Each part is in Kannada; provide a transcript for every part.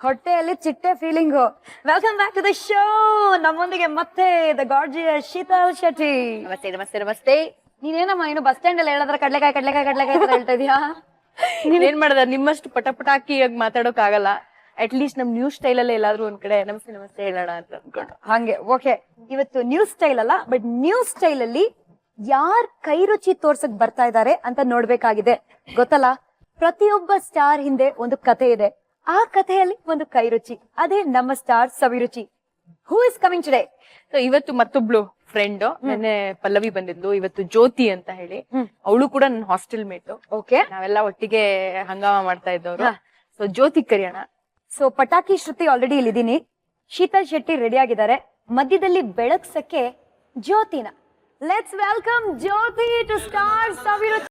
ಹೊಟ್ಟೆಯಲ್ಲಿ ಚಿಟ್ಟೆ feeling. Welcome back to the show. ನಮ್ಮೊಂದಿಗೆ ಮತ್ತೆ ದ ಗಾರ್ಜಿಯಸ್ ಶೀತಲ್ ಶೆಟ್ಟಿ. ನಮಸ್ತೆ ನಮಸ್ತೆ ನಮಸ್ತೆ. ನೀನೇನಮ್ಮ ಏನು ಬಸ್ ಸ್ಟ್ಯಾಂಡ್ ಅಲ್ಲಿ ಹೇಳಿದ್ರೆ ಕಡ್ಲೆಕಾಯಿ ಕಡ್ಲೆಕಾಯಿ ಕಡ್ಲೆಕಾಯಿ ಅಂತ ಹೇಳ್ತಾ ಇದೀಯಾ? ನೀವೇನ್ ಮಾಡದ ನಿಮ್ಮಷ್ಟು ಪಟಾಕಿ ಮಾತಾಡೋಕ್ ಆಗಲ್ಲ. ಅಟ್ ಲೀಸ್ಟ್ ನಮ್ ನ್ಯೂಸ್ ಸ್ಟೈಲ್ ಅಲ್ಲೇ ಎಲ್ಲಾದ್ರೂ ಒಂದ್ ಕಡೆ ನಮಸ್ತೆ ನಮಸ್ತೆ ಹೇಳೋಣ ಅಂತ ಅನ್ಕೊಂಡು ಹಂಗೆ. ಓಕೆ, ಇವತ್ತು ನ್ಯೂಸ್ ಸ್ಟೈಲ್ ಅಲ್ಲ, ಬಟ್ ನ್ಯೂಸ್ ಸ್ಟೈಲ್ ಅಲ್ಲಿ ಯಾರ್ ಕೈ ರುಚಿ ತೋರ್ಸಕ್ ಬರ್ತಾ ಇದಾರೆ ಅಂತ ನೋಡ್ಬೇಕಾಗಿದೆ. ಗೊತ್ತಲ್ಲ, ಪ್ರತಿಯೊಬ್ಬ ಸ್ಟಾರ್ ಹಿಂದೆ ಒಂದು ಕತೆ ಇದೆ. ಆ ಕಥೆಯಲ್ಲಿ ಒಂದು ಕೈ ರುಚಿ, ಅದೇ ನಮ್ಮ star Saviruchi. Who is coming today? So ಇವತ್ತು ಮತ್ತೊಬ್ಳು ಫ್ರೆಂಡ್, ನೆನ್ನೆ ಪಲ್ಲವಿ ಬಂದಿದ್ಲು, ಇವತ್ತು ಜ್ಯೋತಿ ಅಂತ ಹೇಳಿ. ಅವಳು ಕೂಡ ನನ್ನ ಹಾಸ್ಟೆಲ್ ಮೇಟ್. ಓಕೆ, ನಾವೆಲ್ಲ ಒಟ್ಟಿಗೆ ಹಂಗಾಮ ಮಾಡ್ತಾ ಇದ್ದವ್ರು. ಸೊ ಜ್ಯೋತಿ ಕರಿಯೋಣ. ಸೊ ಪಟಾಕಿ ಶ್ರುತಿ ಆಲ್ರೆಡಿ ಇಲ್ಲಿದ್ದೀನಿ, ಶೀತಲ್ ಶೆಟ್ಟಿ ರೆಡಿ ಆಗಿದ್ದಾರೆ. ಮಧ್ಯದಲ್ಲಿ ಬೆಳಗ್ಸಕ್ಕೆ ಜ್ಯೋತಿನ. Let's welcome Jyoti to Star Saviruchi.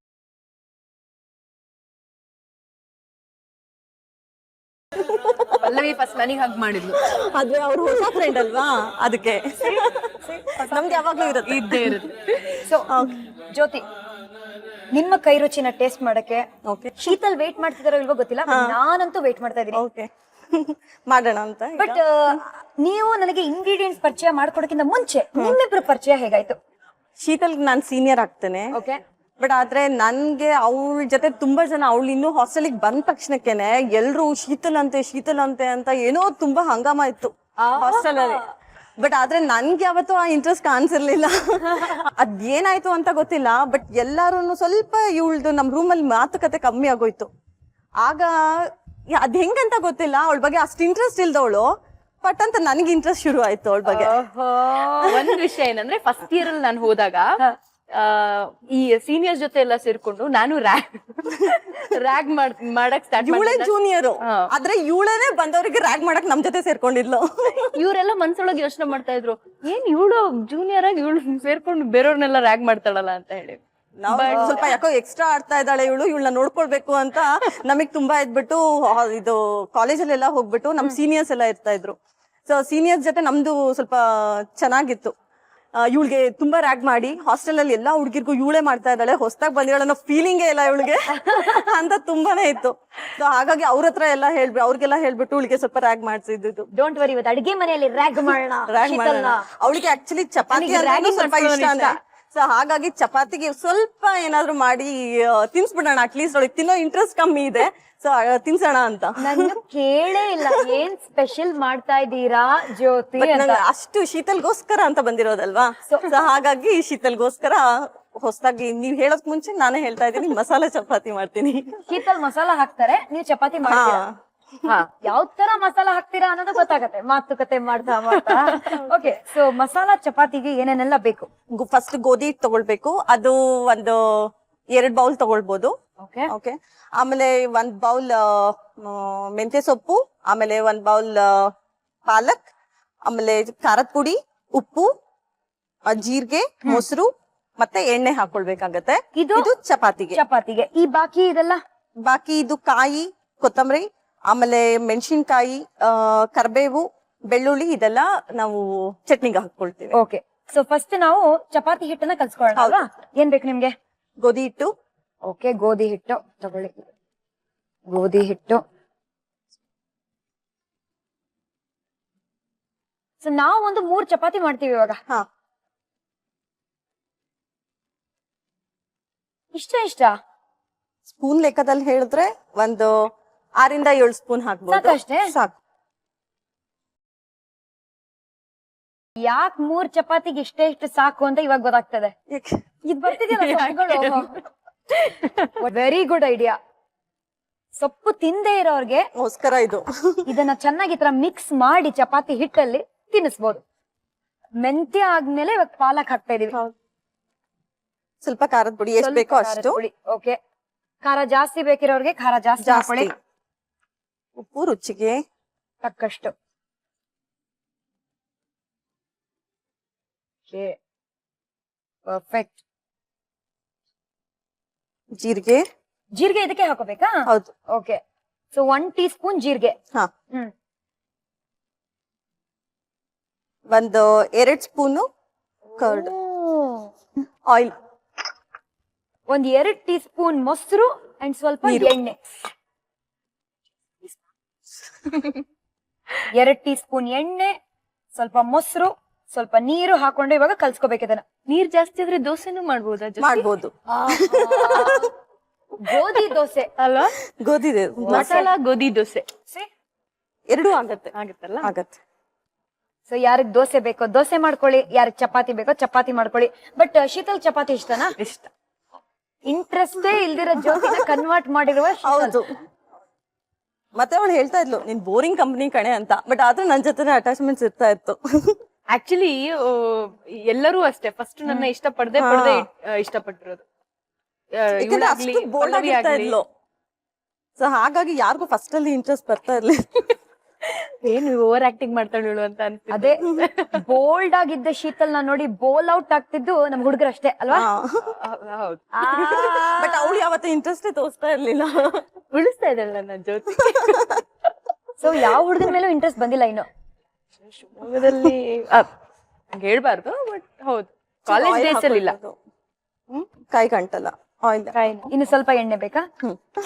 Pallavi first ನನಗೆ ಹಗ್ ಮಾಡಿದ್ಲು. ಆದ್ರೆ ಅವ್ರು ಹೊಸ ಫ್ರೆಂಡ್ ಅಲ್ವಾ, ಅದಕ್ಕೆ ನಮ್ಗೆ ಯಾವಾಗ್ಲೂ ಇದ್ದೇ ಇರುತ್ತೆ. ಸೊ ಜ್ಯೋತಿ, ನಿಮ್ಮ ಕೈ ರುಚಿನ ಟೇಸ್ಟ್ ಮಾಡಕ್ಕೆ ಓಕೆ ಶೀತಲ್ ವೇಟ್ ಮಾಡ್ತಿದಾರೋ ಇಲ್ವೋ ಗೊತ್ತಿಲ್ಲ, ನಾನಂತೂ ವೇಟ್ ಮಾಡ್ತಾ ಇದೀನಿ. ಓಕೆ ಮಾಡೋಣ ಅಂತ. ಬಟ್ ನೀವು ನನಗೆ ಇಂಗ್ರೀಡಿಯೆಂಟ್ಸ್ ಪರಿಚಯ ಮಾಡ್ಕೊಡಕ್ಕಿಂತ ಮುಂಚೆ ನಿಮ್ಮಿಬ್ರು ಪರಿಚಯ ಹೇಗಾಯ್ತು? ಶೀತಲ್ ನಾನ್ ಸೀನಿಯರ್ ಆಗ್ತೇನೆ. ಓಕೆ, ಬಟ್ ಆದ್ರೆ ನನ್ಗೆ ಅವಳ ಜೊತೆ ತುಂಬಾ ಜನ, ಅವಳು ಇನ್ನೂ ಹಾಸ್ಟೆಲಿಗೆ ಬಂದ ತಕ್ಷಣಕ್ಕೆನೆ ಎಲ್ರು ಶೀತಲ್ ಅಂತೆ ಅಂತ ಏನೋ ತುಂಬಾ ಹಂಗಾಮ ಇತ್ತು ಹಾಸ್ಟೆಲ್ ಅಲ್ಲಿ. ಬಟ್ ಆದ್ರೆ ನನ್ಗೆ ಯಾವತ್ತೂ ಆ ಇಂಟ್ರೆಸ್ಟ್ ಕಾಣಿಸಿರ್ಲಿಲ್ಲ. ಅದೇನಾಯ್ತು ಅಂತ ಗೊತ್ತಿಲ್ಲ. ಬಟ್ ಎಲ್ಲಾರು ಸ್ವಲ್ಪ ಇವಳ್ದು ನಮ್ ರೂಮ್ ಅಲ್ಲಿ ಮಾತುಕತೆ ಕಮ್ಮಿ ಆಗೋಯ್ತು. ಆಗ ಅದ್ ಹೆಂಗಂತ ಗೊತ್ತಿಲ್ಲ, ಅವಳ ಬಗ್ಗೆ ಅಷ್ಟು ಇಂಟ್ರೆಸ್ಟ್ ಇಲ್ದವಳು, ಬಟ್ ಅಂತ ನನ್ಗೆ ಇಂಟ್ರೆಸ್ಟ್ ಶುರು ಆಯ್ತು ಅವಳ ಬಗ್ಗೆ. ಒಂದ್ ವಿಷಯ ಏನಂದ್ರೆ, ಫಸ್ಟ್ ಇಯರ್ ಅಲ್ಲಿ ನಾನು ಹೋದಾಗ ಈ ಸೀನಿಯರ್ಸ್ ಜೊತೆ ಎಲ್ಲ ಸೇರ್ಕೊಂಡು ನಾನು ರ್ಯಾಗ್ ಮಾಡಕ್ ಸ್ಟಾರ್ಟ್ ಇವಳೇ ಜೂನಿಯರ್, ಆದ್ರೆ ಇವಳೇನೆ ಬಂದವರಿಗೆ ರ್ಯಾಗ್ ಮಾಡಕ್ ನಮ್ ಜೊತೆ ಸೇರ್ಕೊಂಡಿದ್ಲು. ಇವ್ರೆಲ್ಲ ಮನ್ಸೊಳಗೆ ಯೋಚನೆ ಮಾಡ್ತಾ ಇದ್ರು, ಏನ್ ಇವಳು ಜೂನಿಯರ್ ಆಗಿ ಇವಳು ಸೇರ್ಕೊಂಡು ಬೇರೆಯವ್ರನ್ನೆಲ್ಲ ರ್ಯಾಗ್ ಮಾಡ್ತಾಳಲ್ಲ ಅಂತ ಹೇಳಿ. ನಾವು ಸ್ವಲ್ಪ ಯಾಕೋ ಎಕ್ಸ್ಟ್ರಾ ಆಡ್ತಾ ಇದ್ದಾಳೆ ಇವಳನ್ನ ನೋಡ್ಕೊಳ್ಬೇಕು ಅಂತ ನಮಗ್ ತುಂಬಾ ಇದ್ಬಿಟ್ಟು ಇದು ಕಾಲೇಜಲ್ಲೆಲ್ಲ ಹೋಗ್ಬಿಟ್ಟು ನಮ್ ಸೀನಿಯರ್ಸ್ ಎಲ್ಲ ಇರ್ತಾ ಇದ್ರು. ಸೊ ಸೀನಿಯರ್ಸ್ ಜೊತೆ ನಮ್ದು ಸ್ವಲ್ಪ ಚೆನ್ನಾಗಿತ್ತು. ಇವಳಿಗೆ ತುಂಬಾ ರ್ಯಾಗ್ ಮಾಡಿ ಹಾಸ್ಟೆಲ್ ಅಲ್ಲಿ ಎಲ್ಲಾ ಹುಡುಗಿರ್ಗೂ ಇವಳೇ ಮಾಡ್ತಾ ಇದ್ದಾಳೆ, ಹೊಸದಾಗಿ ಬಂದಿರೋ ಅನ್ನೋ ಫೀಲಿಂಗೇ ಇಲ್ಲ ಇವಳಿಗೆ ಅಂತ ತುಂಬಾನೇ ಇತ್ತು. ಸೊ ಹಾಗಾಗಿ ಅವ್ರ ಹತ್ರ ಎಲ್ಲ ಅವ್ರಿಗೆಲ್ಲ ಹೇಳ್ಬಿಟ್ಟು ಇವಳಿಗೆ ಸ್ವಲ್ಪ ರ್ಯಾಗ್ ಮಾಡ್ಸಿದ್ದು. ಡೋಂಟ್ ವರಿ, ಇವತ್ತು ಅಡಿಗೆ ಮನೆಯಲ್ಲಿ ರ್ಯಾಗ್ ಮಾಡೋಣ. ಅವಳಿಗೆ ಆಕ್ಚುಲಿ ಚಪಾತಿ ಅಂದ್ರೆ ಸ್ವಲ್ಪ ಇಷ್ಟನೇ. ಸೊ ಹಾಗಾಗಿ ಚಪಾತಿಗೆ ಸ್ವಲ್ಪ ಏನಾದ್ರು ಮಾಡಿ ತಿನ್ಸ್ಬಿಡೋಣ, ಅಟ್ಲೀಸ್ಟ್ ಅವಳಿಗೆ ತಿನ್ನೋ ಇಂಟ್ರೆಸ್ಟ್ ಕಮ್ಮಿ ಇದೆ, ಸೊ ತಿನ್ಸೋಣ ಅಂತ. ನಾನು ಕೇಳೇ ಇಲ್ಲ ಏನ್ ಸ್ಪೆಷಲ್ ಮಾಡ್ತಾ ಇದ್ದೀರಾ ಜ್ಯೋತಿ ಅಂತ. ಅಷ್ಟು ಶೀತಲ್ಗೋಸ್ಕರ ಅಂತ ಬಂದಿರೋದಲ್ವಾ, ಸೊ ಹಾಗಾಗಿ ಶೀತಲ್ಗೋಸ್ಕರ ಹೊಸದಾಗಿ ನೀವ್ ಹೇಳೋಕ್ ಮುಂಚೆ ನಾನೇ ಹೇಳ್ತಾ ಇದ್ದೀನಿ, ಮಸಾಲೆ ಚಪಾತಿ ಮಾಡ್ತೀನಿ. ಶೀತಲ್ ಮಸಾಲ ಹಾಕ್ತಾರೆ, ನೀವು ಚಪಾತಿ ಮಾಡ್ತೀರಾ. ಯಾವ ತರ ಮಸಾಲ ಹಾಕ್ತೀರಾ ಅನ್ನೋದು ಗೊತ್ತಾಗತ್ತೆ ಮಾತುಕತೆ ಮಾಡ್ತಾ ಮಾಡ್ತಾ. ಓಕೆ, ಸೊ ಮಸಾಲಾ ಚಪಾತಿಗೆ ಏನೇನೆಲ್ಲ ಬೇಕು? ಫಸ್ಟ್ ಗೋಧಿ ಹಿಟ್ಟು ತಗೊಳ್ಬೇಕು, ಅದು ಒಂದು 2 ಬೌಲ್ ತಗೊಳ್ಬೋದು. ಓಕೆ, ಆಮೇಲೆ 1 ಬೌಲ್ ಮೆಂತ್ಯ ಸೊಪ್ಪು, ಆಮೇಲೆ 1 ಬೌಲ್ ಪಾಲಕ್, ಆಮೇಲೆ ಖಾರದ ಪುಡಿ, ಉಪ್ಪು, ಜೀರಿಗೆ, ಮೊಸರು ಮತ್ತೆ ಎಣ್ಣೆ ಹಾಕೊಳ್ಬೇಕಾಗತ್ತೆ. ಇದು ಚಪಾತಿಗೆ. ಈ ಬಾಕಿ ಇದು ಕಾಯಿ, ಕೊತ್ತಂಬರಿ, ಆಮೇಲೆ ಮೆಣಸಿನ್ಕಾಯಿ, ಕರ್ಬೇವು, ಬೆಳ್ಳುಳ್ಳಿ, ಇದೆಲ್ಲ ನಾವು ಚಟ್ನಿಗೆ ಹಾಕೊಳ್ತೀವಿ. ಓಕೆ, ಸೊ ಫಸ್ಟ್ ನಾವು ಚಪಾತಿ ಹಿಟ್ಟನ್ನ ಕಲ್ಸ್ಕೊಳ್ಳೋಣ ಅಲ್ವಾ? ಏನ್ ಬೇಕು ನಿಮ್ಗೆ? ಗೋಧಿ ಹಿಟ್ಟು. ಓಕೆ, ಗೋಧಿ ಹಿಟ್ಟು ತಗೊಳ್ಳಿ. ಗೋಧಿ ಹಿಟ್ಟು. ಸೊ ನಾವು ಒಂದು 3 ಚಪಾತಿ ಮಾಡ್ತೀವಿ ಇವಾಗ. ಇಷ್ಟ ಸ್ಪೂನ್ ಲೆಕ್ಕದಲ್ಲಿ ಹೇಳಿದ್ರೆ ಒಂದು 6 ಇಂದ 7 ಸ್ಪೂನ್ ಹಾಕ್ಬೋದು. ಅಷ್ಟೇ ಸಾಕು. ಯಾಕೆ 3 ಚಪಾತಿಗೆ ಇಷ್ಟು ಸಾಕು ಅಂತ ಇವಾಗ ಗೊತ್ತಾಗ್ತದೆ. ಇದು ಬರ್ತಿದೆಯಲ್ಲ, ವೆರಿ ಗುಡ್ ಐಡಿಯಾ. ಸೊಪ್ಪು ತಿಂದೇ ಇರೋರ್ಗೆ ಗೋಸ್ಕರ ಇದನ್ನ ಚೆನ್ನಾಗಿ ತರ ಮಿಕ್ಸ್ ಮಾಡಿ ಚಪಾತಿ ಹಿಟ್ಟಲ್ಲಿ ತಿನ್ನಿಸ್ಬೋದು. ಮೆಂತ್ಯ ಆದ್ಮೇಲೆ ಇವಾಗ ಪಾಲಕ್ ಹಾಕ್ತಾ ಇದೀವಿ. ಸ್ವಲ್ಪ ಖಾರದ ಪುಡಿ ಎಷ್ಟು ಬೇಕೋ ಅಷ್ಟು. ಓಕೆ, ಖಾರ ಜಾಸ್ತಿ ಬೇಕಿರೋರ್ಗೆ ಖಾರ ಜಾಸ್ತಿ ಹಾಕೊಳ್ಳಿ. ಉಪ್ಪು ರುಚಿಗೆ ತಕ್ಕಷ್ಟು. ಪರ್ಫೆಕ್ಟ್. ಜೀರಿಗೆ ಇದಕ್ಕೆ ಹಾಕೋಬೇಕಾ? ಹೌದು. ಓಕೆ, ಸೊ 1 ಟೀ ಸ್ಪೂನ್ ಜೀರಿಗೆ. ಒಂದು 2 ಸ್ಪೂನು ಕರ್ಡ್ ಆಯಿಲ್, ಒಂದ್ 2 ಟೀ ಸ್ಪೂನ್ ಮೊಸರು ಅಂಡ್ ಸ್ವಲ್ಪ ಎಣ್ಣೆ. 2 ಟೀ ಸ್ಪೂನ್ ಎಣ್ಣೆ, ಸ್ವಲ್ಪ ಮೊಸರು, ಸ್ವಲ್ಪ ನೀರು ಹಾಕೊಂಡು ಇವಾಗ ಕಲ್ಸ್ಕೋಬೇಕು ಇದನ್ನ. ನೀರ್ ಜಾಸ್ತಿ ಆದ್ರೆ ದೋಸೆನೂ ಮಾಡ್ಬೋದಾ ಜ್ಯೋತಿ? ಮಾಡ್ಬೋದು. ಗೋಧಿ ದೋಸೆ ಅಲ್ವಾ? ಗೋಧಿ ಮಸಾಲಾ ಗೋಧಿ ದೋಸೆ ಎರಡೂ ಆಗತ್ತೆ. ಆಗತ್ತಲ್ಲ? ಆಗತ್ತೆ. ಸೊ ಯಾರಿಗ್ ದೋಸೆ ಬೇಕೋ ದೋಸೆ ಮಾಡ್ಕೊಳ್ಳಿ, ಯಾರಿಗ್ ಚಪಾತಿ ಬೇಕೋ ಚಪಾತಿ ಮಾಡ್ಕೊಳ್ಳಿ. ಬಟ್ ಶೀತಲ್ ಚಪಾತಿ ಇಷ್ಟನಾ? ಇಷ್ಟ. ಇಂಟ್ರೆಸ್ಟೇ ಇಲ್ದಿರೋ ಜ್ಯೋತಿನ ಕನ್ವರ್ಟ್ ಮಾಡಿರುವ ಹೌದು. ಮತ್ತೆ ಅವಳು ಹೇಳ್ತಾ ಇದ್ಲು ನೀನ್ ಬೋರಿಂಗ್ ಕಂಪ್ನಿ ಕಣೆ ಅಂತ, ಬಟ್ ಆದ್ರೂ ನನ್ ಜೊತೆ ಅಟ್ಯಾಚ್ಮೆಂಟ್ಸ್ ಇರ್ತಾ ಇತ್ತು. ಆಕ್ಚುಲಿ ಎಲ್ಲರೂ ಅಷ್ಟೇ ಫಸ್ಟ್ ನನ್ನ ಇಷ್ಟಪಡದೆ ಇಷ್ಟಪಟ್ಟಿರೋದು. ಯಾಕಂದ್ರೆ ಅಷ್ಟು ಬೋಲ್ಡ್ ಆಗಿರ್ತಾ ಇದ್ಲು. ಸೊ ಹಾಗಾಗಿ ಯಾರಿಗೂ ಫಸ್ಟ್ ಅಲ್ಲಿ ಇಂಟ್ರೆಸ್ಟ್ ಬರ್ತಾ ಇರ್ಲಿಲ್ಲ. ಏನು ಓವರ್ ಆಕ್ಟಿಂಗ್ ಮಾಡ್ತಾಳು ಅಂತ ಅನ್ಸುತ್ತೆ. ಅದೇ ಬೋಲ್ಡ್ ಆಗಿದ್ದ ಶೀತಲ್ ನ ನೋಡಿ ಬೋಲ್ ಔಟ್ ಆಗ್ತಿದ್ದು ನಮ್ ಹುಡುಗರು ಅಷ್ಟೇ ಅಲ್ವಾ? ಹೌದು. ಬಟ್ ಅವಳು ಯಾವತ್ತೂ ಇಂಟ್ರೆಸ್ಟ್ ತೋರಿಸ್ತಾ ಇರ್ಲಿಲ್ಲ. ಉಳಿಸ್ತಾ ಇದ್ದಲ್ಲ ನನ್ನ ಜ್ಯೋತಿ. ಸೊ ಯಾವ ಹುಡುಗನ ಮೇಲೂ ಇಂಟ್ರೆಸ್ಟ್ ಬಂದಿಲ್ಲ ಇನ್ನು. ಶಿವಮೊಗ್ಗದಲ್ಲಿ ಹೇಳ್ಬಾರ್ದು, ಬಟ್ ಹೌದು ಕಾಲೇಜ್ ಡೇಸ್ ಅಲ್ಲಿ ಇಲ್ಲ. ಕೈ ಗಂಟಲ್ಲ ಆಯಿಲ್. ಇನ್ನು ಸ್ವಲ್ಪ ಎಣ್ಣೆ ಬೇಕಾ?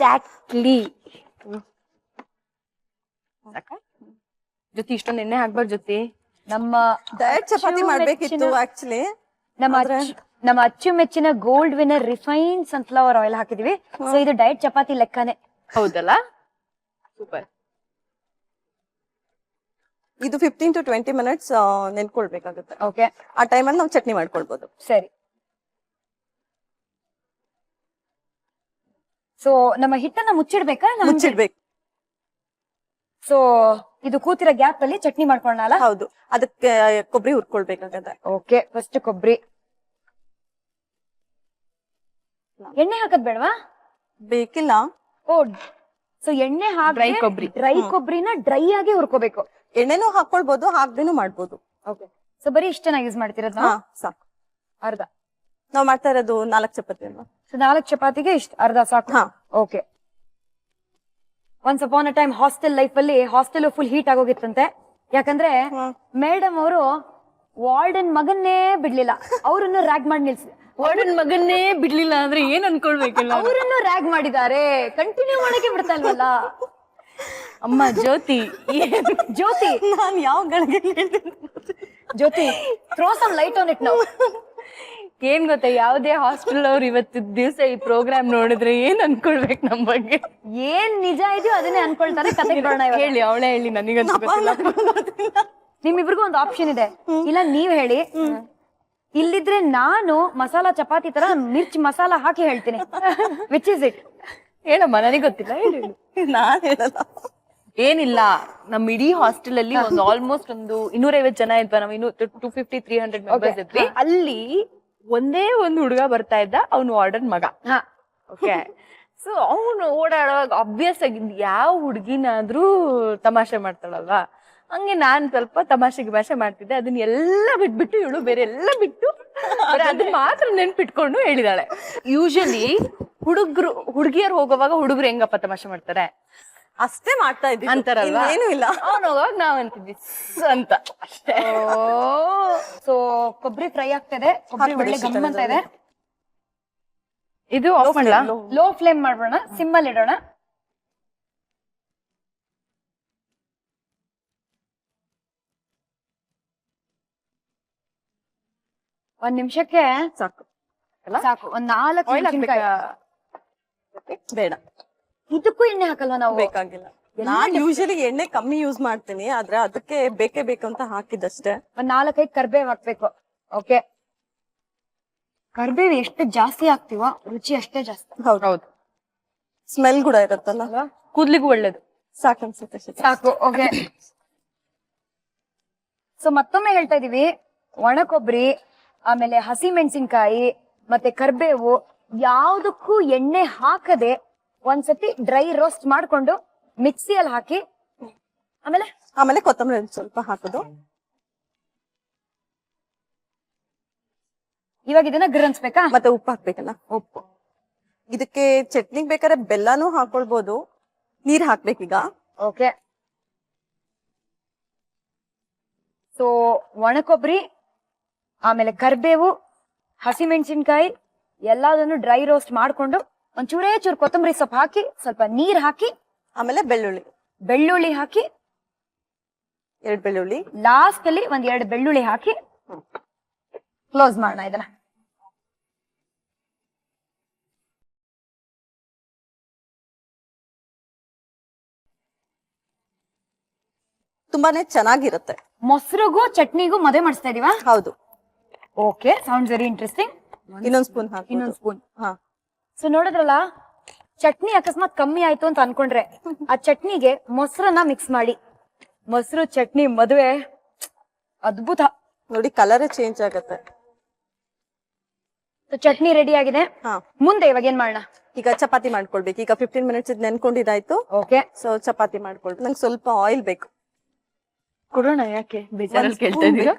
ಚಾಕ್ಲಿ ಜೊತೆ ಇಷ್ಟೊಂದು ಎಣ್ಣೆ ಹಾಕ್ಬಾರ್ದು ಜೊತೆ. ನಮ್ಮ ಡಯಟ್ ಚಪಾತಿ ಮಾಡ್ಬೇಕಿತ್ತು ಆಕ್ಚುಲಿ. ನಮ್ಮ ಅಚ್ಚುಮೆಚ್ಚಿನ gold winner refined sunflower oil ಹಾಕಿದೀವಿ. ಸೊ ಇದು ಡಯಟ್ ಚಪಾತಿ ಲೆಕ್ಕನೇ. ಹೌದಲ್ಲ? ಸೂಪರ್. ಇದು 15 to 20 minutes ನೆನ್ಕೊಳ್ಬೇಕಾಗುತ್ತೆ. ಓಕೆ, ಆ ಟೈಮಲ್ಲಿ ನಾವು ಚಟ್ನಿ ಮಾಡ್ಕೊಳ್ಬಹುದು. ಸರಿ. ಸೊ ನಮ್ಮ ಹಿಟ್ಟನ್ನ ಮುಚ್ಚಿಡ್ಬೇಕಾ? ಮುಚ್ಚಿಡ್ಬೇಕು. ಸೊ ಇದು ಕೂತಿರೋ ಗ್ಯಾಪ್ ಅಲ್ಲಿ ಚಟ್ನಿ ಮಾಡ್ಕೊಳ್ಳೋಣ. ಹೌದು, ಅದಕ್ಕೆ ಕೊಬ್ಬರಿ ಹುರ್ಕೊಳ್ಬೇಕಾಗತ್ತೆ. ಓಕೆ, ಫಸ್ಟ್ ಕೊಬ್ಬರಿ. ಎಣ್ಣೆ ಹಾಕದ್ ಬೇಡವಾ? ಬೇಕಿಲ್ಲ. ಓ, ಸೊ ಎಣ್ಣೆ ಡ್ರೈ ಕೊಬ್ಬರಿ. ಡ್ರೈ ಕೊಬ್ಬರಿನ ಡ್ರೈ ಆಗಿ ಹುರ್ಕೋಬೇಕು. ಎಣ್ಣೆನೂ ಹಾಕೊಳ್ಬಹುದು, ಹಾಕ್ದೇನು ಮಾಡ್ಬೋದು. ಓಕೆ, ಸೊ ಬರೀ ಇಷ್ಟನ ಯೂಸ್ ಮಾಡ್ತಿರೋದು? ಸಾಕು. ಅರ್ಧ ನಾವ್ ಮಾಡ್ತಾ ಇರೋದು 4 ಚಪಾತಿ ಅಲ್ವಾ? ಸೊ 4 ಚಪಾತಿಗೆ ಇಷ್ಟ ಅರ್ಧ ಸಾಕು. ಓಕೆ. ಒನ್ಸ್ ಅಪಾನ್ ಅ ಟೈಮ್ ಹಾಸ್ಟೆಲ್ ಲೈಫ್ ಅಲ್ಲಿ ಹಾಸ್ಟೆಲ್ ಫುಲ್ ಹೀಟ್ ಆಗೋಗಿತ್ತಂತೆ. ಯಾಕಂದ್ರೆ ಮೇಡಮ್ ಅವರು ವಾರ್ಡನ್ ಮಗನ್ನೇ ಬಿಡ್ಲಿಲ್ಲ, ಅವರನ್ನು ರ್ಯಾಗ್ ಮಾಡಿ ನಿಲ್ಸಿದ್ರು. ವಾರ್ಡನ್ ಮಗನ್ನೇ ಬಿಡ್ಲಿಲ್ಲ ಅಂದ್ರೆ ಏನ್ ಅನ್ಕೊಳ್ಬೇಕಿಲ್ಲ, ಅವರನ್ನು ರ್ಯಾಗ್ ಮಾಡಿದ್ದಾರೆ. ಕಂಟಿನ್ಯೂ ಮಾಡಕ್ಕೆ ಬಿಡ್ತಾ ಇಲ್ವಲ್ಲ ಅಮ್ಮ ಜ್ಯೋತಿ. ಜ್ಯೋತಿ, ನಾನ್ ಯಾವ ಗಳಿಗೆ Jyoti, throw some light on it now. ಏನ್ ಗೊತ್ತಾ, ಯಾವ್ದೇ ಹಾಸ್ಟೆಲ್ ಅವ್ರು ಇವತ್ತು ದಿವಸ ಈ ಪ್ರೋಗ್ರಾಮ್ ನೋಡಿದ್ರೆ ಏನ್ ಅನ್ಕೊಳ್ಬೇಕು ನಮ್ ಬಗ್ಗೆ? ಏನ್ ನಿಜ ಇದೆಯೋ ಅದನ್ನೇ ಅನ್ಕೊಳ್ತಾರೆ. ಕತೆ ಬರೋಣ. ಹೇಳಿ, ಅವಳೇ ಹೇಳಿ, ನನಗಂತೂ ಗೊತ್ತಿಲ್ಲ. ನಿಮ್ಮಿಬ್ರಿಗೂ ಒಂದು ಆಪ್ಷನ್ ಇದೆ, ಇಲ್ಲ ನೀವ್ ಹೇಳಿ. ಇಲ್ಲಿದ್ರೆ ನಾನು ಮಸಾಲಾ ಚಪಾತಿ ತರ ಮಿರ್ಚ್ ಮಸಾಲಾ ಹಾಕಿ ಹೇಳ್ತೀನಿ. Which is it? ಹೇಳಮ್ಮ, ನನಗೆ ಗೊತ್ತಿಲ್ಲ, ಹೇಳಿ. ನಾನ್ ಹೇಳಲ್ಲ. ಏನಿಲ್ಲ, ನಮ್ ಇಡೀ ಹಾಸ್ಟೆಲ್ ಅಲ್ಲಿ ಒಂದು ಆಲ್ಮೋಸ್ಟ್ ಒಂದು 250 ಜನ ಇದ್ವಾ. ನಾವ್ 250-300 ಮೆಂಬರ್ಸ್ ಇದ್ವಿ. ಅಲ್ಲಿ ಒಂದೇ ಒಂದು ಹುಡುಗ ಬರ್ತಾ ಇದ್ದ, ಅವ್ನು ವಾರ್ಡನ್ ಮಗ. ಓಕೆ, ಸೊ ಅವನು ಓಡಾಡುವಾಗ ಅಬ್ವಿಯಸ್ ಆಗಿ ಯಾವ ಹುಡುಗಿನಾದ್ರೂ ತಮಾಷೆ ಮಾಡ್ತಾಳಲ್ವಾ, ಹಂಗೆ ನಾನ್ ಸ್ವಲ್ಪ ತಮಾಷೆ ಗಿಮಾಷೆ ಮಾಡ್ತಿದ್ದೆ. ಅದನ್ನ ಎಲ್ಲ ಬಿಟ್ಬಿಟ್ಟು ಇವಳು ಬೇರೆ ಎಲ್ಲ ಬಿಟ್ಟು ಅದನ್ನ ಮಾತ್ರ ನೆನ್ಪಿಟ್ಕೊಂಡು ಹೇಳಿದಾಳೆ. ಯೂಶಲಿ ಹುಡುಗಿಯರು ಹೋಗುವಾಗ ಹುಡುಗರು ಹೆಂಗಪ್ಪ ತಮಾಷೆ ಮಾಡ್ತಾರೆ ಅಷ್ಟೇ ಮಾಡ್ತಾ ಇದ್ದೀವಿ ಅಂತಾರಲ್ವಾ? ಏನು ಇಲ್ಲ. ಅವ್ನು ಹೋಗುವಾಗ ನಾವ್ ಅಂತಿದ್ವಿ ಅಂತ ಅಷ್ಟೇ. ಸೊ ಕೊಬ್ಬರಿ ಫ್ರೈ ಆಗ್ತದೆ, ಕೊಬ್ಬರಿ ಒಳ್ಳೆ ಗಮ್ ಅಂತ ಇದೆ. ಇದು ಆಫ್ ಮಾಡ್ಲಾ? ಲೋ ಫ್ಲೇಮ್ ಮಾಡೋಣ, ಸಿಮ್ಮಲ್ಲಿ ಇಡೋಣ. ಒಂದ್ ನಿಮಿಷಕ್ಕೆ ಸಾಕು. ಸಾಕು. ಒಂದ್ 4 ಮೆಣಸಿನ್ಕಾಯಿ. ಬೇಡ, ಇದಕ್ಕೂ ಎಣ್ಣೆ ಹಾಕಲ್ವಾ ನಾವು? ಬೇಕಾಗಿಲ್ಲ. ನಾನ್ ಯೂಶಲಿ ಎಣ್ಣೆ ಕಮ್ಮಿ ಯೂಸ್ ಮಾಡ್ತೀನಿ, ಆದ್ರೆ ಅದಕ್ಕೆ ಬೇಕೇ ಬೇಕು ಅಂತ ಹಾಕಿದಷ್ಟೇ. ಒಂದ್ 4-5 ಕರ್ಬೇವ್ ಹಾಕ್ಬೇಕು. ಓಕೆ, ಕರ್ಬೇವ್ ಎಷ್ಟು ಜಾಸ್ತಿ ಹಾಕ್ತಿವೋ ರುಚಿ ಅಷ್ಟೇ ಜಾಸ್ತಿ. ಹೌದು, ಸ್ಮೆಲ್ ಕೂಡ ಇರುತ್ತಲ್ಲ, ಕೂದ್ಲಿಗೂ ಒಳ್ಳೇದು. ಸಾಕು ಅನ್ಸುತ್ತೆ. ಸಾಕು. ಓಕೆ, ಸೊ ಮತ್ತೊಮ್ಮೆ ಹೇಳ್ತಾ ಇದೀವಿ, ಒಣ ಕೊಬ್ಬರಿ, ಆಮೇಲೆ ಹಸಿ ಮೆಣಸಿನ್ಕಾಯಿ ಮತ್ತೆ ಕರ್ಬೇವು ಯಾವ್ದಕ್ಕೂ ಎಣ್ಣೆ ಹಾಕದೆ ಒಂದ್ಸತಿ ಡ್ರೈ ರೋಸ್ಟ್ ಮಾಡ್ಕೊಂಡು ಮಿಕ್ಸಿಯಲ್ಲಿ ಹಾಕಿ ಆಮೇಲೆ ಕೊತ್ತಂಬರಿ ಸ್ವಲ್ಪ ಹಾಕೋದು. ಇವಾಗ ಇದನ್ನ ಗ್ರನ್ಸ್ಬೇಕಾ? ಮತ್ತೆ ಉಪ್ಪು ಹಾಕ್ಬೇಕಲ್ಲ. ಉಪ್ಪು. ಇದಕ್ಕೆ ಚಟ್ನಿಗ್ ಬೇಕಾದ್ರೆ ಬೆಲ್ಲನೂ ಹಾಕೊಳ್ಬಹುದು. ನೀರ್ ಹಾಕ್ಬೇಕೀಗ. ಓಕೆ, ಸೊ ಒಣ ಕೊಬ್ಬರಿ, ಆಮೇಲೆ ಕರ್ಬೇವು, ಹಸಿ ಮೆಣಸಿನ್ಕಾಯಿ ಎಲ್ಲದನ್ನು ಡ್ರೈ ರೋಸ್ಟ್ ಮಾಡ್ಕೊಂಡು ಒಂಚೂರೇ ಚೂರು ಕೊತ್ತಂಬರಿ ಸೊಪ್ಪು ಹಾಕಿ ಸ್ವಲ್ಪ ನೀರ್ ಹಾಕಿ ಆಮೇಲೆ ಬೆಳ್ಳುಳ್ಳಿ ಹಾಕಿ 2 ಬೆಳ್ಳುಳ್ಳಿ. ಲಾಸ್ಟ್ ಅಲ್ಲಿ ಒಂದ್ 2 ಬೆಳ್ಳುಳ್ಳಿ ಹಾಕಿ ಕ್ಲೋಸ್ ಮಾಡೋಣ ಇದನ್ನ. ತುಂಬಾನೇ ಚೆನ್ನಾಗಿರುತ್ತೆ. ಮೊಸರಿಗೂ ಚಟ್ನಿಗೂ ಮದುವೆ ಮಾಡಿಸ್ತಾ ಇದೀವಾ? ಹೌದು. Okay, sounds very interesting. ಇನ್ನೊಂದ್ ಸ್ಪೂನ್ ಹಾಕಿ. ಇನ್ನೊಂದ್ ಸ್ಪೂನ್. ಹಾ. ಸೊ ನೋಡಿದ್ರಲ್ಲ, ಚಟ್ನಿ ಅಕಸ್ಮಾತ್ ಕಮ್ಮಿ ಆಯ್ತು ಅಂತ ಅನ್ಕೊಂಡ್ರೆ ಆ ಚಟ್ನಿಗೆ ಮೊಸರನ್ನ ಮಿಕ್ಸ್ ಮಾಡಿ. ಮೊಸರು ಚಟ್ನಿ ಮದುವೆ ಅದ್ಭುತ. ನೋಡಿ ಕಲರೇ ಚೇಂಜ್ ಆಗತ್ತೆ. ಚಟ್ನಿ ರೆಡಿ ಆಗಿದೆ. ಹಾ. ಮುಂದೆ ಇವಾಗ ಏನ್ ಮಾಡೋಣ? ಈಗ ಚಪಾತಿ ಮಾಡ್ಕೊಳ್ಬೇಕು. ಈಗ 15 ಮಿನಿಟ್ಸ್ ನೆನ್ಕೊಂಡಿದ್ದಾಯ್ತು. ಓಕೆ. ಸೊ ಚಪಾತಿ ಮಾಡ್ಕೊಳ್ಬೇಕು. ನಂಗೆ ಸ್ವಲ್ಪ ಆಯಿಲ್ ಬೇಕು. ಕೊಡೋಣ, ಯಾಕೆ ಬೇಜಾರಲ್ಲಿ ಕೇಳ್ತಾ ಇದೀರಾ?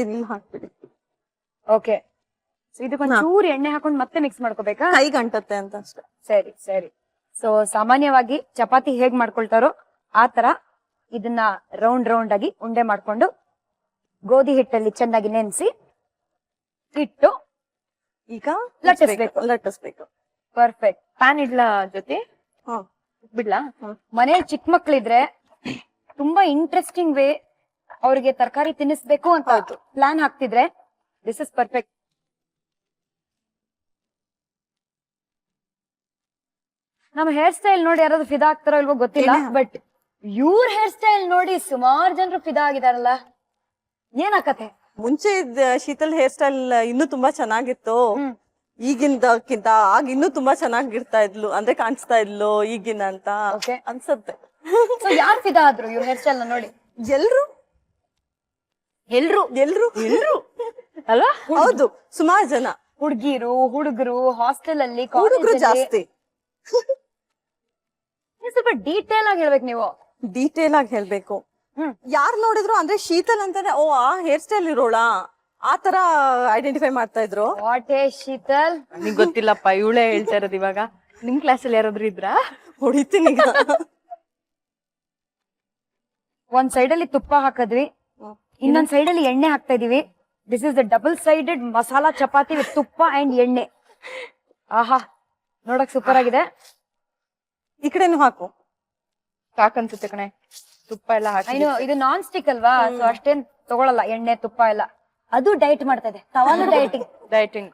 ಇದನ್ನ ಹಾಕ್ಬಿಡಿ. ಓಕೆ. ಸೊ ಇದಕ್ಕೊಂದ್ ಚೂರು ಎಣ್ಣೆ ಹಾಕೊಂಡು ಮತ್ತೆ ಮಿಕ್ಸ್ ಮಾಡ್ಕೋಬೇಕಾ? ಕೈಗೆ ಅಂಟತ್ತೆ ಅಂತ ಅಷ್ಟೇ. ಸರಿ ಸರಿ. ಸೊ ಸಾಮಾನ್ಯವಾಗಿ ಚಪಾತಿ ಹೇಗ್ ಮಾಡ್ಕೊಳ್ತಾರೋ ಆ ತರ ಇದನ್ನ ರೌಂಡ್ ರೌಂಡ್ ಆಗಿ ಉಂಡೆ ಮಾಡ್ಕೊಂಡು ಗೋಧಿ ಹಿಟ್ಟಲ್ಲಿ ಚೆನ್ನಾಗಿ ನೆನೆಸಿ ಇಟ್ಟು ಈಗ ಲಟ್ಟಿಸ್ಬೇಕು. ಪರ್ಫೆಕ್ಟ್. ಪ್ಯಾನ್ ಇಡ್ಲಾ ಜೊತೆ? ಹಾ. ಬಿಡ್ಲಾ? ಮನೇಲಿ ಚಿಕ್ಕ ಮಕ್ಳಿದ್ರೆ ತುಂಬಾ ಇಂಟ್ರೆಸ್ಟಿಂಗ್ ವೇ ಅವ್ರಿಗೆ ತರಕಾರಿ ತಿನ್ನಿಸ್ಬೇಕು ಅಂತ ಪ್ಲಾನ್ ಹಾಕ್ತಿದ್ರೆ ದಿಸ್ ಇಸ್ ಪರ್ಫೆಕ್ಟ್. ನಮ್ಮ ಹೇರ್ ಸ್ಟೈಲ್ ನೋಡಿ ಯಾರಾದ್ರೂ ಫಿದಾ ಆಗ್ತಾರೋ ಇಲ್ವೋ ಗೊತ್ತಿಲ್ಲ, ಬಟ್ ಇವ್ರ ಹೇರ್ ಸ್ಟೈಲ್ ನೋಡಿ ಸುಮಾರು ಜನರು ಫಿದಾ ಆಗಿದಾರಲ್ಲ. ಏನಾಕತೆ? ಮುಂಚೆ ಇದ್ದ ಶೀತಲ್ ಹೇರ್ ಸ್ಟೈಲ್ ಇನ್ನೂ ತುಂಬಾ ಚೆನ್ನಾಗಿತ್ತು. ಈಗಿಂದಕ್ಕಿಂತ ಆಗ ಇನ್ನೂ ತುಂಬಾ ಚೆನ್ನಾಗಿರ್ತಾ ಇದ್ಲು, ಅಂದ್ರೆ ಕಾಣಿಸ್ತಾ ಇದ್ಲು ಈಗಿನ ಅಂತ ಅನ್ಸತ್ತೆ. ಸೊ ಯಾರು ಫಿದಾ ಆದ್ರು ಇವ್ರ ಹೇರ್ ಸ್ಟೈಲ್ ನೋಡಿ? ಎಲ್ರು ಎಲ್ರು ಎಲ್ರು ಎಲ್ರು ಅಲ್ವಾ? ಹೌದು, ಸುಮಾರು ಜನ. ಹುಡುಗಿರು, ಹುಡುಗರು, ಹಾಸ್ಟೆಲ್ ಅಲ್ಲಿ, ಹುಡುಗರು ಜಾಸ್ತಿ. ಸ್ವಲ್ಪ ಡೀಟೇಲ್ ಆಗಿ ಹೇಳ್ಬೇಕು ನೀವು. ಡೀಟೇಲ್ ಆಗಿ ಹೇಳ್ಬೇಕು. ಯಾರು ನೋಡಿದ್ರು ಅಂದ್ರೆ ಶೀತಲ್ ಅಂತಾನೆ, ಓ ಆ ಹೇರ್ ಸ್ಟೈಲ್ ಇರೋಳ ಆ ತರ ಐಡೆಂಟಿಫೈ ಮಾಡ್ತಾ ಇದ್ರು. ವಾಟ್ ಏ ಶೀತಲ್? ನಿಂಗ್ ಗೊತ್ತಿಲ್ಲಪ್ಪ, ಇವಳೇ ಹೇಳ್ತಾ ಇರೋದು ಇವಾಗ. ನಿಮ್ ಕ್ಲಾಸಲ್ಲಿ ಯಾರಾದ್ರೂ ಇದ್ರಾ? ಹೊಡಿತೀನಿ ಈಗ. ಒಂದ್ ಸೈಡ್ ಅಲ್ಲಿ ತುಪ್ಪ ಹಾಕಿದ್ವಿ, ಇನ್ನೊಂದ್ ಸೈಡ್ ಅಲ್ಲಿ ಎಣ್ಣೆ ಹಾಕ್ತಾ ಇದೀವಿ. This is the double sided masala chapati with ತುಪ್ಪ ಅಂಡ್ ಎಣ್ಣೆ. ಆಹಾ, ನೋಡಕ್ ಸೂಪರ್ ಆಗಿದೆ. ಈ ಕಡೆನು ಹಾಕು. ಸಾಕನ್ಸುತ್ತೆ ಕಣೆ, ತುಪ್ಪ ಎಲ್ಲ ಹಾಕಿ. ಇದು ನಾನ್ ಸ್ಟಿಕ್ ಅಲ್ವಾ, ಸೊ ಅಷ್ಟೇನ್ ತಗೊಳಲ್ಲ ಎಣ್ಣೆ ತುಪ್ಪ ಎಲ್ಲ. ಅದು ಡೈಟ್ ಮಾಡ್ತಾ ಇದೆ, ತವಾನು ಡೈಟಿಂಗ್. ಡೈಟಿಂಗ್.